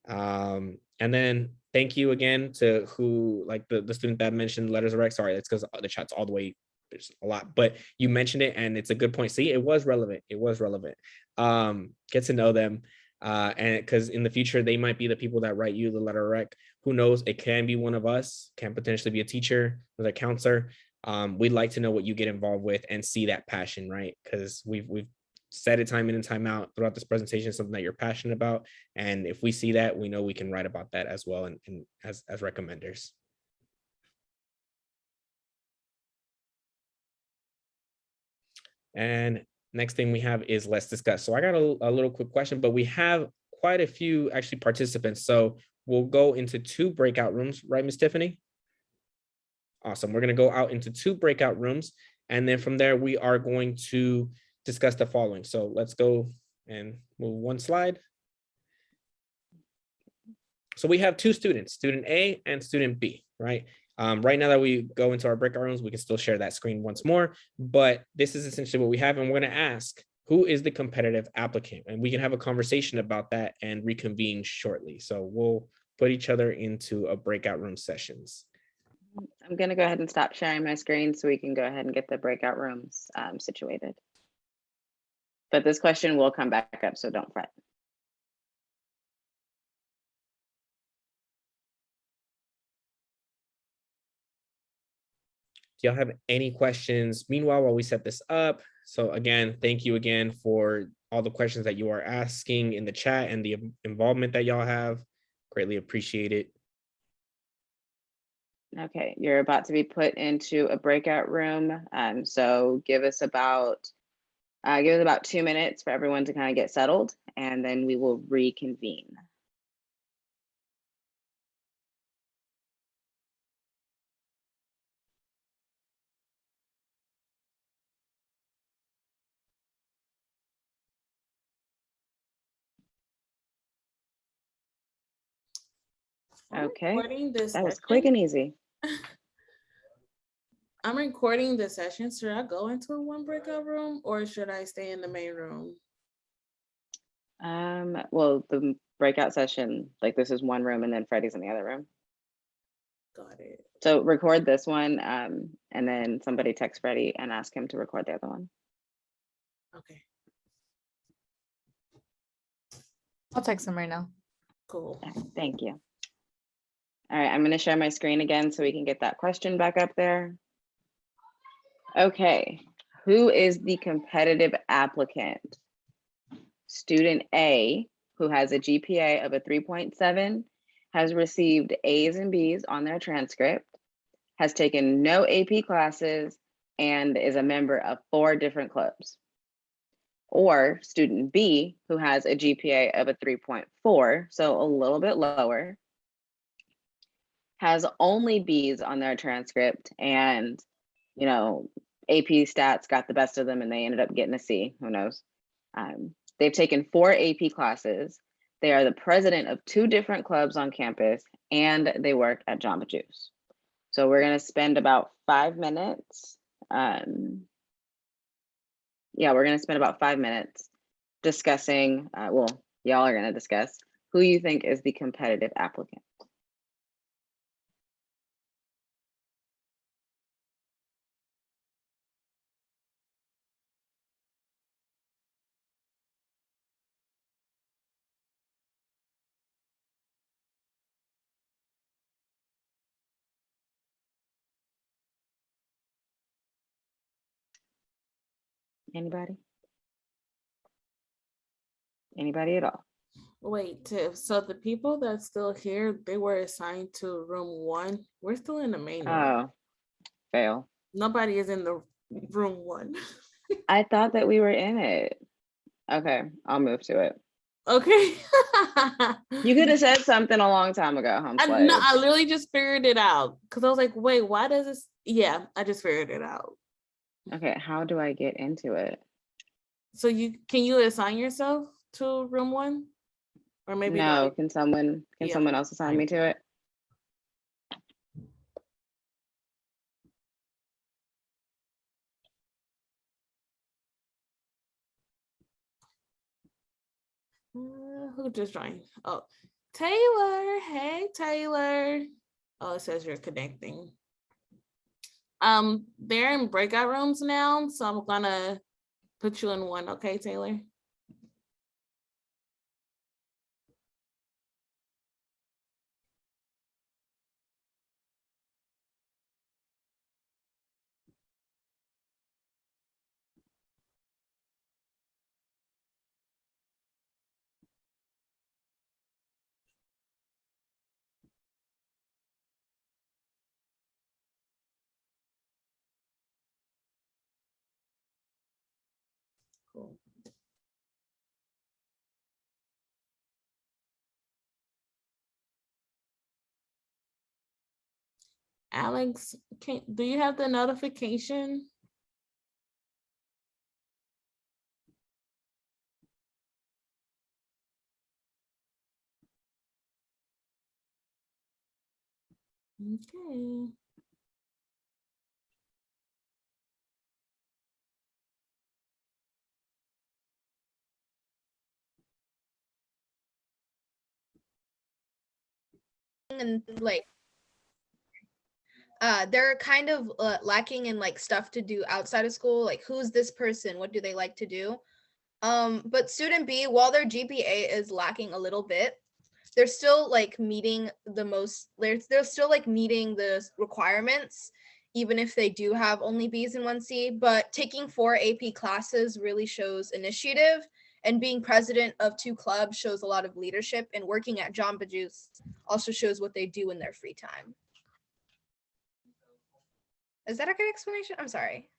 And then thank you again to who, like the student that mentioned letters of rec. Sorry, that's because the chat's all the way, there's a lot, but you mentioned it and it's a good point. See, it was relevant. It was relevant. Get to know them. And because in the future, they might be the people that write you the letter of rec. Who knows? It can be one of us, can potentially be a teacher, or a counselor. We'd like to know what you get involved with and see that passion, right? Because we've said it time in and time out throughout this presentation, something that you're passionate about. And if we see that, we know we can write about that as well and as recommenders. And next thing we have is let's discuss. So I got a little quick question, but we have quite a few actually participants. So we'll go into 2 breakout rooms, right, Ms. Tiffany? Awesome. We're going to go out into 2 breakout rooms. And then from there, we are going to discuss the following. So let's go and move 1 slide. So we have 2 students, student A and student B, right? Right now that we go into our breakout rooms, we can still share that screen once more, but this is essentially what we have. And we're going to ask, who is the competitive applicant? And we can have a conversation about that and reconvene shortly. So we'll put each other into a breakout room sessions. I'm going to go ahead and stop sharing my screen so we can go ahead and get the breakout rooms situated. But this question will come back up, so don't fret. Do y'all have any questions? Meanwhile, while we set this up, so again, thank you again for all the questions that you are asking in the chat and the involvement that y'all have. Greatly appreciate it. Okay, you're about to be put into a breakout room. So give us about 2 minutes for everyone to kind of get settled, and then we will reconvene. Okay, that was quick and easy. I'm recording the session. Should I go into 1 breakout room or should I stay in the main room? Well, the breakout session, like this is 1 room and then Freddie's in the other room. Got it. So record this one and then somebody text Freddie and ask him to record the other one. Okay. I'll text him right now. Cool. Thank you. All right, I'm going to share my screen again so we can get that question back up there. Okay, who is the competitive applicant? Student A, who has a GPA of a 3.7, has received A's and B's on their transcript, has taken no AP classes, and is a member of 4 different clubs. Or student B, who has a GPA of a 3.4, so a little bit lower, has only B's on their transcript, and AP stats got the best of them and they ended up getting a C, who knows. They've taken 4 AP classes. They are the president of 2 different clubs on campus, and they work at Jamba Juice. So we're gonna spend about 5 minutes. Yeah, we're gonna spend about 5 minutes discussing, well, y'all are gonna discuss who you think is the competitive applicant. Anybody? Anybody at all? Wait, Tiff. So the people that's still here, they were assigned to room 1. We're still in the main room. Oh, fail. Nobody is in the room 1. I thought that we were in it. Okay, I'll move to it. Okay. You could have said something a long time ago, home slave. I literally just figured it out because I was like, wait, why does this? Yeah, I just figured it out. Okay, how do I get into it? So can you assign yourself to room 1? Or maybe No, not. can someone else assign me to it? Who just joined? Oh, Taylor. Hey, Taylor. Oh, it says you're connecting. They're in breakout rooms now, so I'm gonna put you in one. Okay, Taylor. Cool. Alex, do you have the notification? Okay. And like they're kind of lacking in like stuff to do outside of school, like who's this person, what do they like to do. But student B, while their GPA is lacking a little bit, they're still like meeting they're still like meeting the requirements, even if they do have only B's and 1C. But taking 4 AP classes really shows initiative, and being president of 2 clubs shows a lot of leadership, and working at Jamba Juice also shows what they do in their free time. Is that a good explanation? I'm sorry.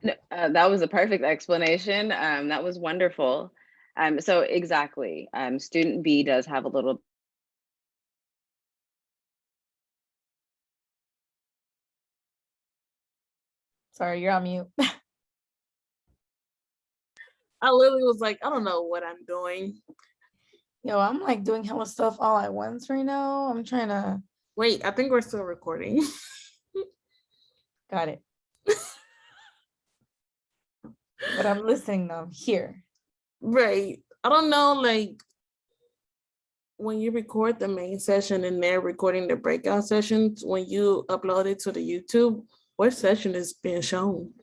No, that was a perfect explanation. That was wonderful. So exactly, student B does have a little. Sorry, you're on mute. I literally was like, I don't know what I'm doing. Yo, I'm like doing hella stuff all at once right now. I'm trying to. Wait, I think we're still recording. Got it. But I'm listening now. I'm here. Right. I don't know, like when you record the main session and they're recording the breakout sessions, when you upload it to the YouTube, what session is being shown?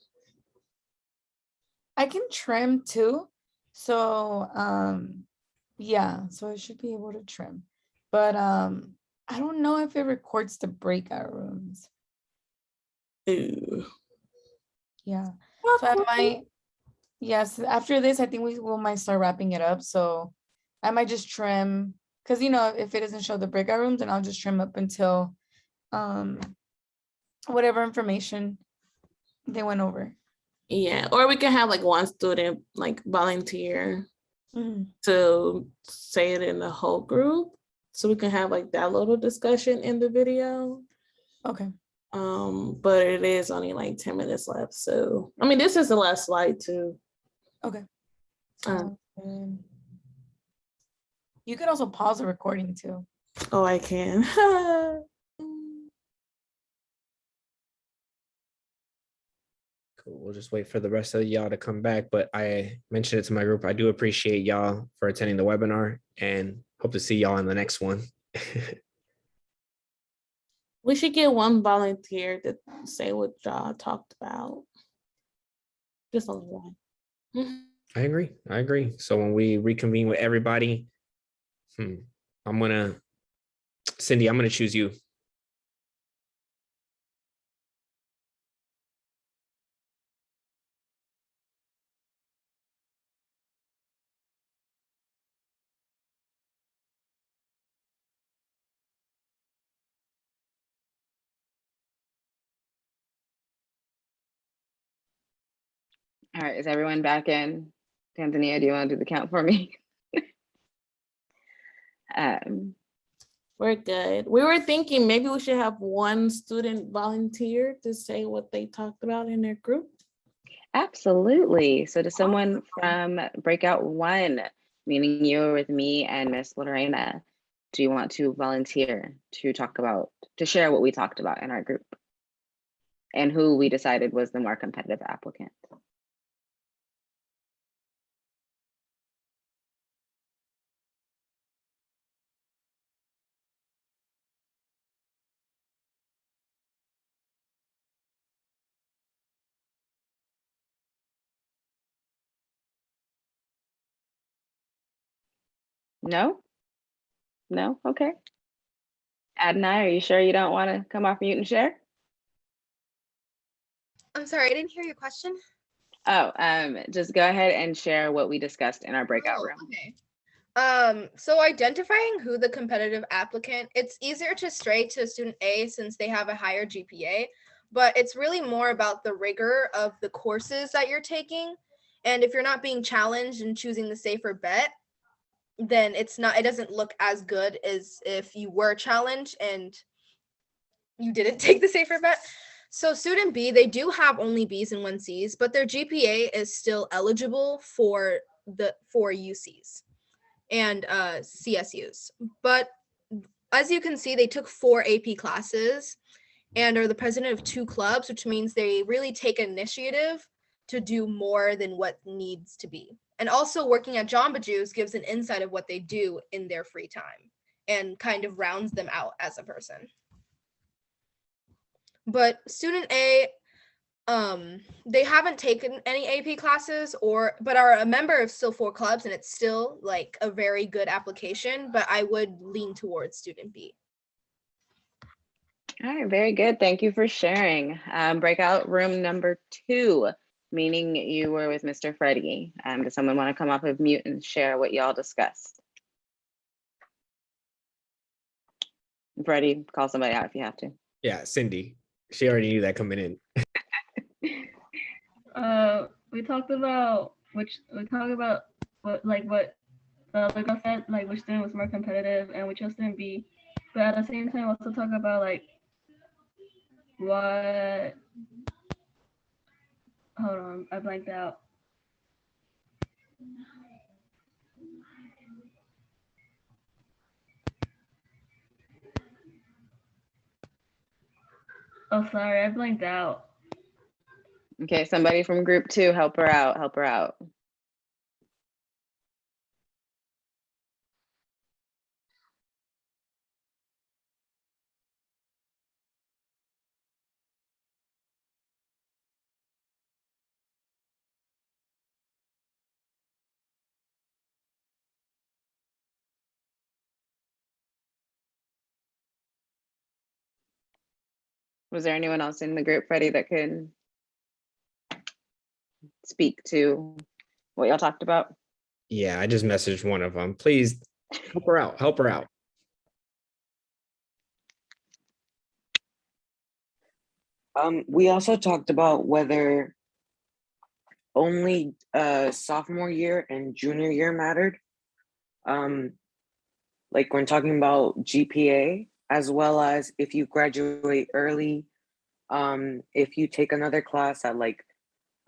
I can trim too. So Yeah, so I should be able to trim. But I don't know if it records the breakout rooms. Ooh. Yeah. So I might, yes, after this, I think we will might start wrapping it up. So I might just trim, because if it doesn't show the breakout rooms, then I'll just trim up until whatever information they went over. Yeah, or we can have like one student like volunteer to say it in the whole group, so we can have like that little discussion in the video. Okay. But it is only like 10 minutes left, so I mean this is the last slide too. Okay. You could also pause the recording too. Oh, I can. Cool. We'll just wait for the rest of y'all to come back. But I mentioned it to my group. I do appreciate y'all for attending the webinar and hope to see y'all in the next one. We should get one volunteer to say what y'all talked about. Just only one. I agree. So when we reconvene with everybody, Cindy, I'm gonna choose you. All right, is everyone back in? Tanzania, do you want to do the count for me? We're good. We were thinking maybe we should have one student volunteer to say what they talked about in their group. Absolutely. So does someone from Breakout 1, meaning you were with me and Miss Lorena, do you want to volunteer to share what we talked about in our group and who we decided was the more competitive applicant? No? No? Okay. Adonai, are you sure you don't want to come off mute and share? I'm sorry, I didn't hear your question. Oh, just go ahead and share what we discussed in our breakout room. Okay. So identifying who the competitive applicant, it's easier to stray to student A since they have a higher GPA, but it's really more about the rigor of the courses that you're taking. And if you're not being challenged and choosing the safer bet, then it doesn't look as good as if you were challenged and you didn't take the safer bet. So student B, they do have only B's and 1C's, but their GPA is still eligible for UCs and CSUs. But as you can see, they took 4 AP classes and are the president of 2 clubs, which means they really take initiative to do more than what needs to be. And also working at Jamba Juice gives an insight of what they do in their free time and kind of rounds them out as a person. But student A, they haven't taken any AP classes but are a member of still 4 clubs, and it's still like a very good application, but I would lean towards student B. All right, very good. Thank you for sharing. Breakout room number 2, meaning you were with Mr. Freddie. Does someone want to come off of mute and share what y'all discussed? Freddie, call somebody out if you have to. Yeah, Cindy. She already knew that coming in. We talked about what the other girl said, like which student was more competitive and which student B. But at the same time, also talk about like what. Hold on, I blanked out. Oh, sorry, I blanked out. Okay, somebody from group 2, help her out, help her out. Was there anyone else in the group, Freddie, that can speak to what y'all talked about? Yeah, I just messaged one of them. Please help her out. Help her out. We also talked about whether only sophomore year and junior year mattered. Like when talking about GPA, as well as if you graduate early, if you take another class at like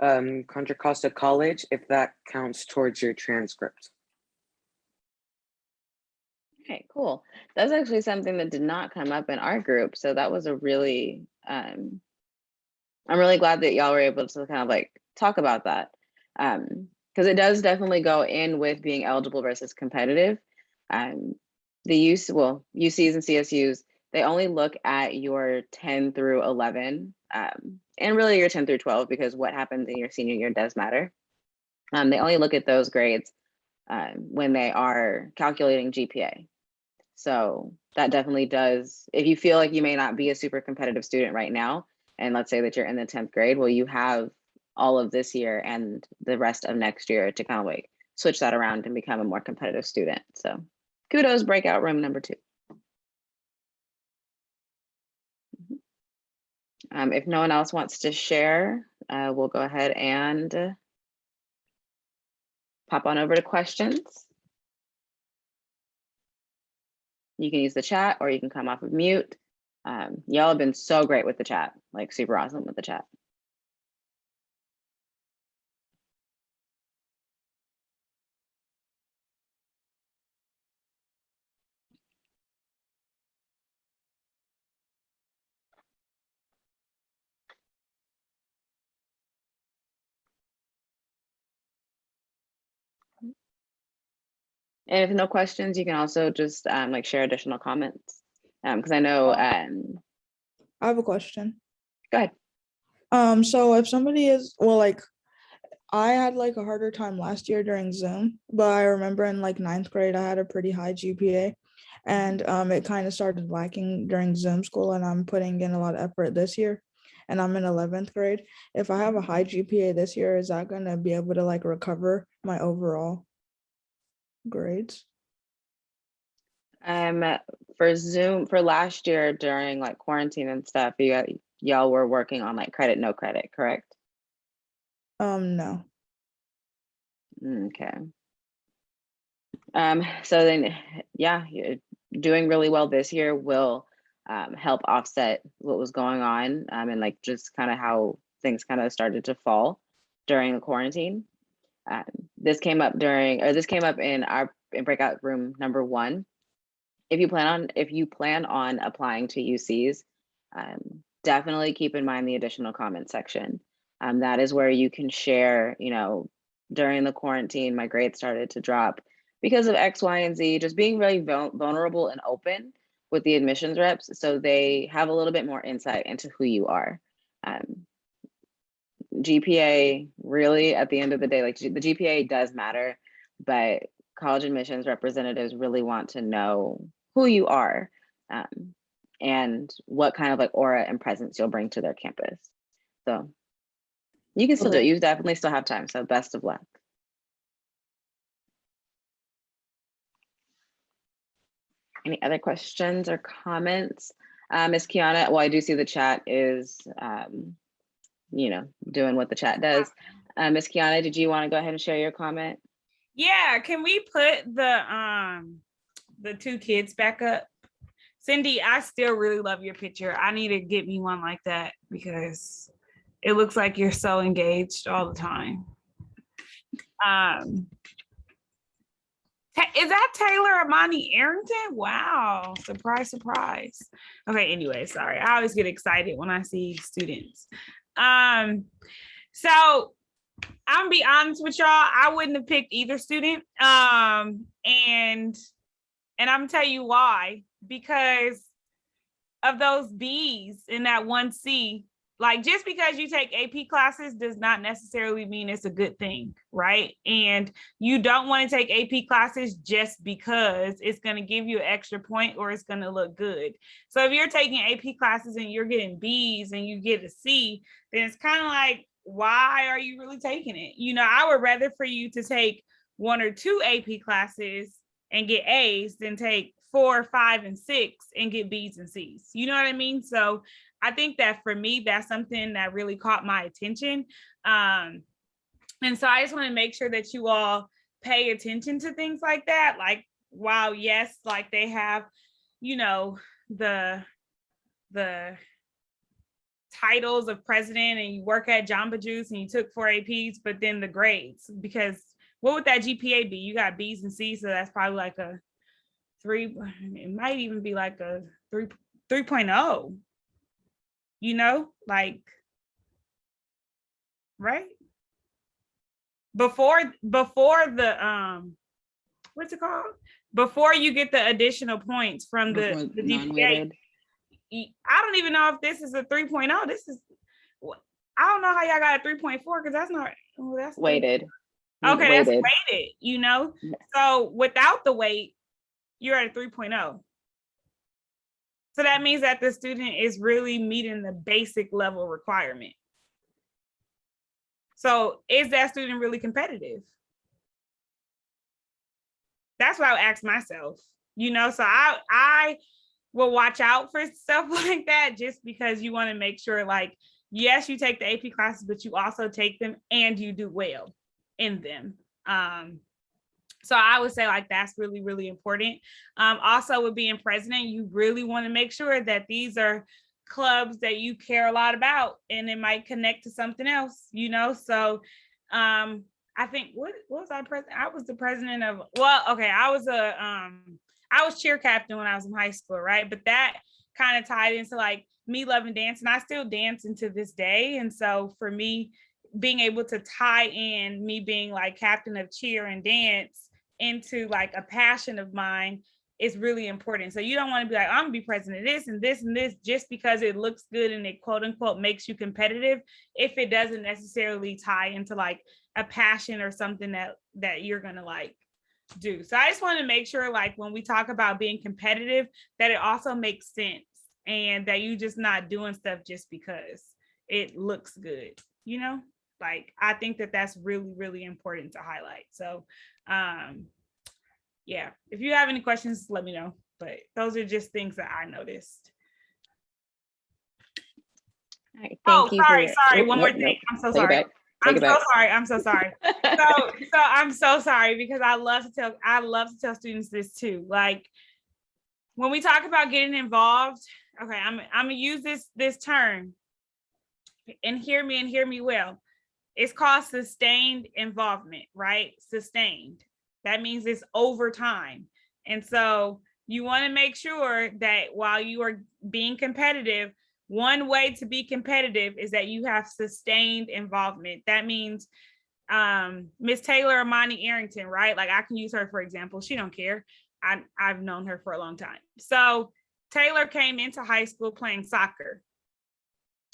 Contra Costa College, if that counts towards your transcript. Okay, cool. That's actually something that did not come up in our group. So that was a really, I'm really glad that y'all were able to kind of like talk about that. Because it does definitely go in with being eligible versus competitive. UCs and CSUs, they only look at your 10 through 11 and really your 10 through 12, because what happens in your senior year does matter. They only look at those grades when they are calculating GPA. So that definitely does, if you feel like you may not be a super competitive student right now, and let's say that you're in the 10th grade, well, you have all of this year and the rest of next year to kind of like switch that around and become a more competitive student. So kudos, breakout room number 2. If no one else wants to share, we'll go ahead and pop on over to questions. You can use the chat or you can come off of mute. Y'all have been so great with the chat, like super awesome with the chat. And if no questions, you can also just like share additional comments. Because I know, I have a question. go ahead. So if somebody is, well, like I had like a harder time last year during Zoom, but I remember in like 9th grade, I had a pretty high GPA, and it kind of started lacking during Zoom school, and I'm putting in a lot of effort this year, and I'm in 11th grade. If I have a high GPA this year, is that going to be able to like recover my overall grades? For Zoom, for last year during like quarantine and stuff, y'all were working on like credit, no credit, correct? No. Okay. So then, yeah, you're doing really well this year will help offset what was going on and like just kind of how things kind of started to fall during the quarantine. This came up in breakout room number 1. If you plan on applying to UCs, definitely keep in mind the additional comment section. That is where you can share, during the quarantine, my grades started to drop because of X, Y, and Z, just being really vulnerable and open with the admissions reps so they have a little bit more insight into who you are. GPA, really, at the end of the day, like the GPA does matter, but college admissions representatives really want to know who you are and what kind of like aura and presence you'll bring to their campus. So you can still do it. You definitely still have time. So best of luck. Any other questions or comments? Ms. Kiana, well, I do see the chat is, doing what the chat does. Ms. Kiana, did you want to go ahead and share your comment? Yeah, can we put the 2 kids back up? Cindy, I still really love your picture. I need to get me one like that because it looks like you're so engaged all the time. Is that Taylor Amani Arrington? Wow, surprise, surprise. Okay, anyway, sorry. I always get excited when I see students. So I'm gonna be honest with y'all, I wouldn't have picked either student. And I'm gonna tell you why. Because of those B's in that 1C, like just because you take AP classes does not necessarily mean it's a good thing, right? And you don't want to take AP classes just because it's going to give you an extra point or it's going to look good. So if you're taking AP classes and you're getting B's and you get a C, then it's kind of like, why are you really taking it? You know, I would rather for you to take 1 or 2 AP classes and get A's than take 4, 5, and 6 and get B's and C's. You know what I mean? So I think that for me, that's something that really caught my attention. And so I just want to make sure that you all pay attention to things like that. Like, wow, yes, like they have, you know, the titles of president and you work at Jamba Juice and you took 4 APs, but then the grades, because what would that GPA be? You got B's and C's, so that's probably like a 3, it might even be like a 3.0, you know, like, right? Before the, what's it called? Before you get the additional points from the GPA, non-weighted. I don't even know if this is a 3.0. This is, I don't know how y'all got a 3.4 because that's not, oh, that's Weighted. Okay, Weighted. that's weighted, you know? So without the weight, you're at a 3.0. So that means that the student is really meeting the basic level requirement. So is that student really competitive? That's what I would ask myself, you know? So I will watch out for stuff like that just because you want to make sure, like, yes, you take the AP classes, but you also take them and you do well in them. So I would say like that's really, really important. Also with being president, you really want to make sure that these are clubs that you care a lot about and it might connect to something else, you know? So I think, what was I president? I was the president of, well, okay, I was cheer captain when I was in high school, right? But that kind of tied into like me loving dance, and I still dance into this day. And so for me, being able to tie in me being like captain of cheer and dance into like a passion of mine is really important. So you don't want to be like, I'm gonna be president of this and this and this just because it looks good and it quote unquote makes you competitive, if it doesn't necessarily tie into like a passion or something that you're gonna like do. So I just want to make sure, like, when we talk about being competitive, that it also makes sense and that you just not doing stuff just because it looks good, you know? Like, I think that that's really, really important to highlight. So yeah, if you have any questions, let me know. But those are just things that I noticed. All right, thank you. Sorry. One more thing. I'm so sorry. I'm so sorry. So I'm so sorry because I love to tell students this too. Like, when we talk about getting involved, okay, I'm gonna use this term and hear me well. It's called sustained involvement, right? Sustained. That means it's over time. And so you want to make sure that while you are being competitive, one way to be competitive is that you have sustained involvement. That means Miss Taylor Amani Arrington, right? Like, I can use her for example. She don't care. I've known her for a long time. So Taylor came into high school playing soccer.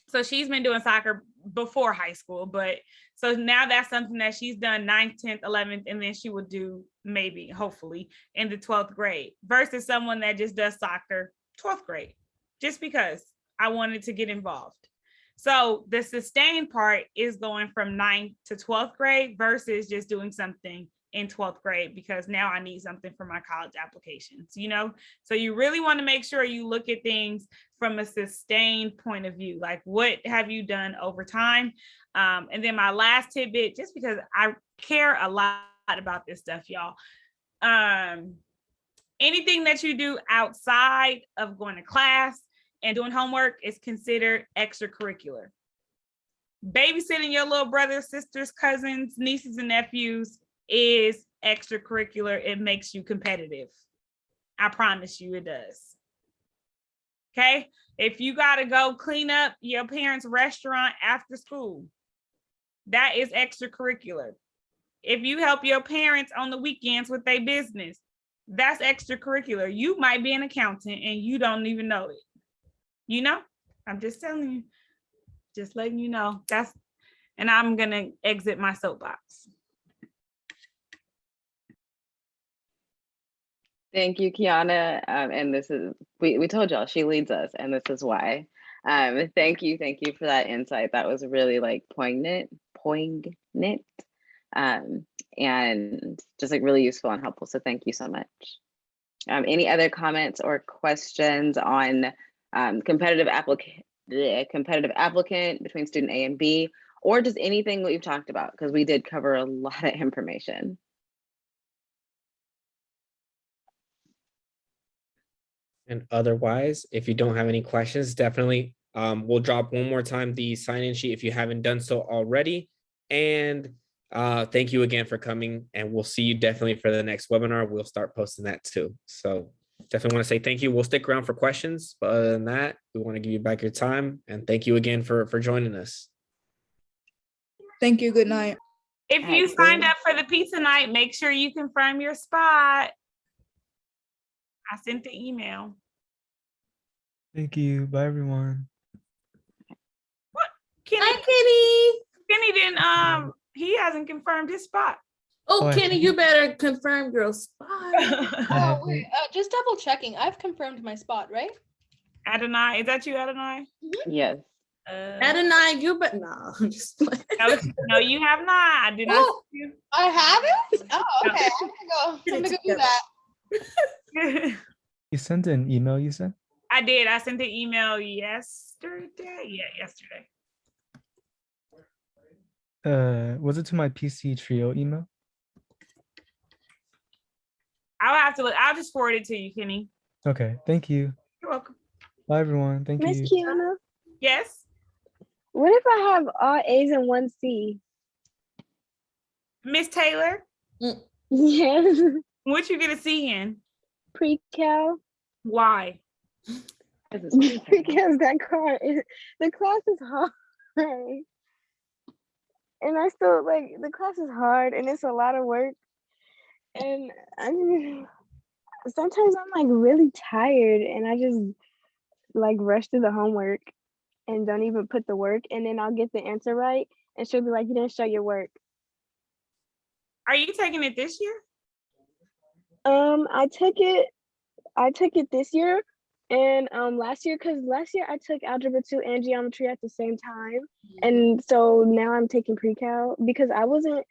So she's been doing soccer before high school, but so now that's something that she's done 9th, 10th, 11th, and then she would do maybe, hopefully, in the 12th grade versus someone that just does soccer 12th grade, just because I wanted to get involved. So the sustained part is going from 9th to 12th grade versus just doing something in 12th grade because now I need something for my college applications, you know? So you really want to make sure you look at things from a sustained point of view. Like, what have you done over time? And then my last tidbit, just because I care a lot about this stuff, y'all. Anything that you do outside of going to class and doing homework is considered extracurricular. Babysitting your little brothers, sisters, cousins, nieces, and nephews is extracurricular. It makes you competitive. I promise you it does. Okay? If you got to go clean up your parents' restaurant after school, that is extracurricular. If you help your parents on the weekends with their business, that's extracurricular. You might be an accountant and you don't even know it. You know, I'm just telling you. Just letting you know. And I'm gonna exit my soapbox. Thank you, Kiana. And this is, we told y'all she leads us, and this is why. Thank you for that insight. That was really like poignant, and just like really useful and helpful. So thank you so much. Any other comments or questions on competitive applicant between student A and B, or just anything that we've talked about? Because we did cover a lot of information. And otherwise, if you don't have any questions, definitely we'll drop one more time the sign-in sheet if you haven't done so already. And thank you again for coming, and we'll see you definitely for the next webinar. We'll start posting that too. So definitely want to say thank you. We'll stick around for questions, but other than that, we want to give you back your time, and thank you again for joining us. Thank you. Good night. If you signed up for the pizza night, make sure you confirm your spot. I sent the email. Thank you. Bye, everyone. What? Kenny, Hi, Kenny. Kenny didn't, he hasn't confirmed his spot. Oh, Oh, Kenny, you better confirm your spot. Oh, wait, just double checking. I've confirmed my spot, right? Adonai, is that you, Adonai? Yes. Adonai, you but no, I'm just playing. No, you have not. I do not. Oh. see you. I haven't? Oh, okay. I'm gonna go do that. You sent an email, you said? I did. I sent the email yesterday. Yeah, yesterday. Was it to my PC Trio email? I'll have to look. I'll just forward it to you, Kenny. Okay, thank you. You're welcome. Bye, everyone. Thank Miss you. Kiana, Yes. what if I have all A's and one C? Miss Taylor, Yes, what you get a C in? pre-cal. Why? Because the class is hard. And I still like the class is hard and it's a lot of work. And sometimes I'm like really tired and I just like rush through the homework and don't even put the work, and then I'll get the answer right and she'll be like, you didn't show your work. Are you taking it this year? I took it this year and last year, because last year I took algebra 2 and geometry at the same time, and so now I'm taking pre-cal because I wasn't